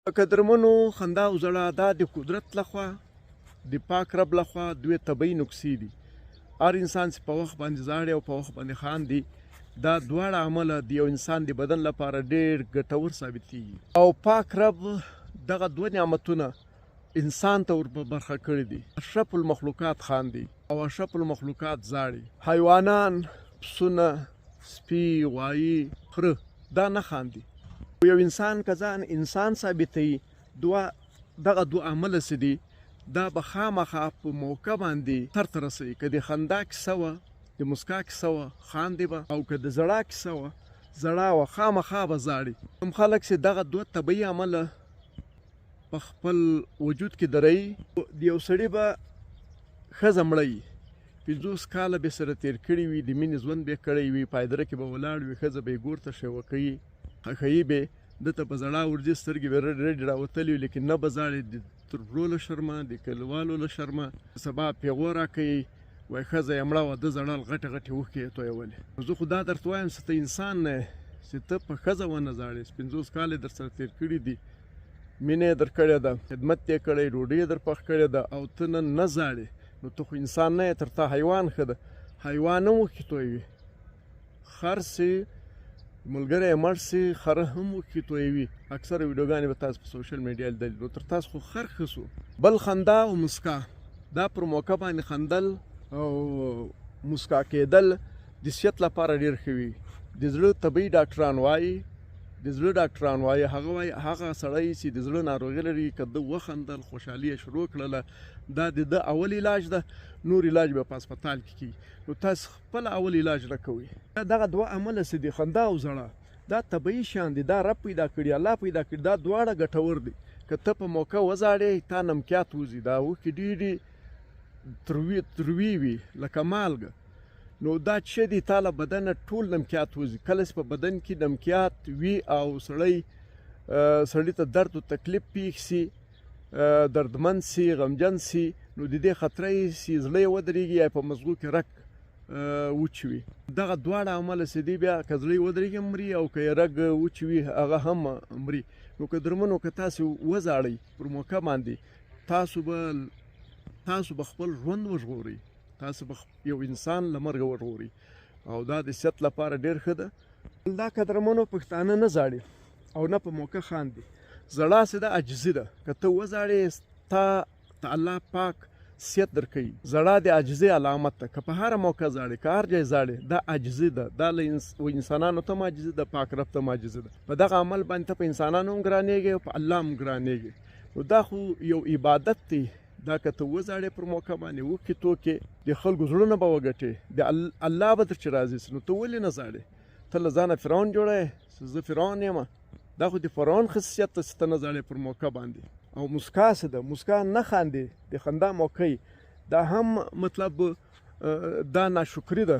قدرمنو خندا او ژړا دا د قدرت لخوا د پاک رب لخوا دوی طبیعي نقصې دي. هر انسان چې په وخت باندې ژاړي او په وخت باندې خاندي دا دواړه عمله د یو انسان د بدن لپاره ډېر ګټور ثابتېږي او پاک رب دغه دوه نعمتونه انسان ته ور په برخه کړي دي. اشرف المخلوقات خاندي او اشرف المخلوقات ژاړي. حیوانان، پسونه، سپي، غوایي، خره دا نه خاندي. یو انسان که ځان انسان ثابتوي دغه دوه عمله څه دي دا به خامخا په موقع باندې سرته رسوي. که د خندا کیسه وه، د مسکا کیسه وه، خاندې به، او که د ژړا کیسه وه، ژړا وه، خامخا به ژاړي. کوم خلک چې دغه دوه طبیعي عمله په خپل وجود کې دروي، د یو سړي به ښځه مړه وي، 50 کاله به سره تېر کړي وي، د مینې ژوند به یې کړی وي، پایدره کې به ولاړ وي، ښځه به یې ګور ته شیوه کوي، خښوي به یې، ده ته په ژړا ورځي، سترګې به رډې راوتلې وي، لیکن نه به ژاړي د تربرو له شرمه، د کلیوالو له شرمه. سبا پیغور راکوي، وایي ښځه یې مړه وه، ده ژړل، غټې غټې اوښکې یې تویولې. زه خو دا درته وایم چې ته انسان نه یې چې ته په ښځه ونه ژاړې. 50 کاله یې در سره تېر کړي دي، مینه یې در کړې ده، خدمت یې کړی، ډوډۍ یې در پخ کړې ده، او ته نن نه ژاړې، نو ته خو انسان نه یې، تر تا حیوان ښه ده. حیوان هم اوښکې تویوي، خر سي ملګری یې مړ سي، خره هم اوښکې تویوي. اکثره ویډیوګانې به تاسو په سوشل میډیا لیدلي، نو تر تاسو خو خر ښه سو. بل خندا او مسکا، دا پر موقع باندې خندل او مسکا کېدل د صحت لپاره ډېر ښه وي. د زړه طبیعي ډاکټران وایي، هغه سړی چې د زړه ناروغي لري، که ده وخندل، خوشحالي یې شروع کړله، دا د ده اول علاج ده، نور علاج به په هسپتال کې کیږي. نو تاسو خپل اول علاج نه کوئ. دغه دوه عمله څه دي، خندا او ژړا، دا طبیعي شیان دي، دا رب پیدا کړي، الله پیدا کړي، دا دواړه ګټور دي. که ته په موقع وژاړې، تا نمکیات وځي، دا اوښکې ډېرې تروي وي لکه مالګه، نو دا څه دي، تا له بدنه ټول نمکیات وځي. کله چې په بدن کې نمکیات وي او سړي ته درد او تکلیف پیښ سي، دردمن سي، غمجن سي، نو د دې خطره یې چې زړه یې ودرېږي یا په مزغو کې رګ وچوي. دغه دواړه عمله چې دي، بیا که زړه یې ودرېږي مري، او که یې رګ وچوي هغه هم مري. نو که درمنو که تاسو وژاړئ پر موقع باندې، تاسو به خپل ژوند وژغورئ، تاسو به یو انسان له مرګه وژغورئ، او دا د صحت لپاره ډېر ښه ده. دا قدرمنو پښتانه نه ژاړي او نه په موقع خاندي. ژړا څه ده، عاجزي ده. که ته وژاړې، تا ته الله پاک صحت درکوي. ژړا د عاجزۍ علامت ده. که په هره موقع ژاړې، که هر ځای ژاړې، دا عاجزي ده. دا له انسانانو ته هم عاجزي ده، پاک رب ته هم عاجزي ده. په دغه عمل باندې ته په انسانانو هم ګرانېږې او په الله هم ګرانېږې. نو دا خو یو عبادت دی. دا که ته وژاړې پر موقع باندې، اوښکې توکې، د خلکو زړونه به وګټې، د الله به در چې راضي سي. نو ته ولې نه ژاړې؟ ته له ځانه فرعون جوړی چې زه فرعون یم؟ دا خو د فرعون خصوصیت ده چې ته نه ژاړې پر موقع باندې. او مسکا څه ده، مسکا نه خاندې، د خندا موقع دا هم مطلب دا ناشکري ده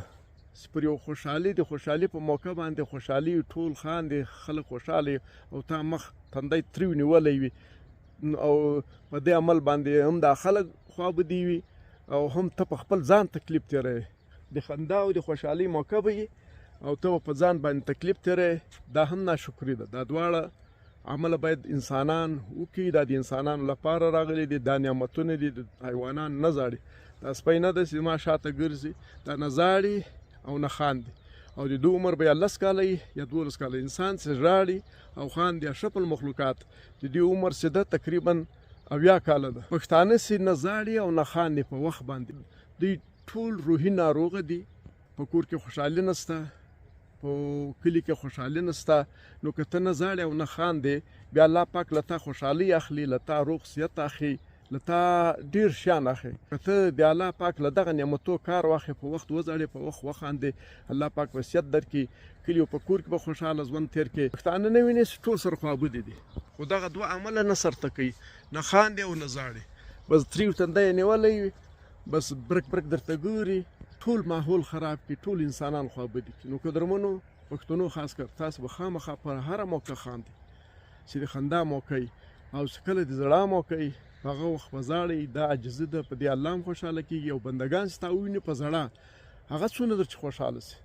چې پر یو خوشحالي، د خوشحالي په موقع باندې خوشحالي، ټول خاندې، خلک خوشحاله، او تا مخ تندی تریو نیولی وي، او په دې عمل باندې هم دا خلک خوابدي وي، او هم ته په خپل ځان تکلیف تېروې. د خندا او د خوشحالۍ موقع به وي، او ته په ځان باندې تکلیف تېروې، دا هم ناشکري ده. دا دواړه عمله باید انسانان وکړي. دا د انسانانو لپاره راغلي دي، دا نعمتونه دي. د حیوانان نه ژاړي، دا سپی نه ده چې ما شاته ګرځي، دا نه ژاړي او نه خاندي، او د دوی عمر به یا 10 کاله یا 12 کاله. انسان چې ژاړي او خاندي، اشرف المخلوقات، د دې عمر چې ده تقریبا 80 کاله ده. پښتانه چې نه ژاړي او نه خاندي په وخت باندې، دوی ټول روحي ناروغه دي. په کور کې خوشحالي نشته، په کلي کې خوشحالي نشته. نو که ته نه ژاړې او نه خاندې، بیا الله پاک له تا خوشحالي اخلي، له تا روغ صحت اخلي، له تا ډېر شیان اخلي. که ته د الله پاک له دغه نعمتو کار واخلې، په وخت وژاړې، په وخت وخاندې، الله پاک به صحت درکړي، کلي او په کور کې به خوشحاله ژوند تېر کړې. پښتانه نه وینې چې ټول سره خوابدي دي، خو دغه دوه عمله نه سرته کوي، نه خاندي او نه ژاړي. بس تریو تندی یې نیولی وي، بس برک برک درته ګوري، ټول ماحول خراب کړي، ټول انسانان خوابدي کړي. نو قدرمنو پښتنو خاص کر، تاسو به خامخا پر هره موقع خاندئ، چې د خندا موقع او چې کله د ژړا موقع هغه وخت به ژاړئ. دا عاجزي ده، په دې الله هم خوشحاله کېږي، او بندګان چې تا وویني په ژړا، هغه څونه در چې خوشحاله سي.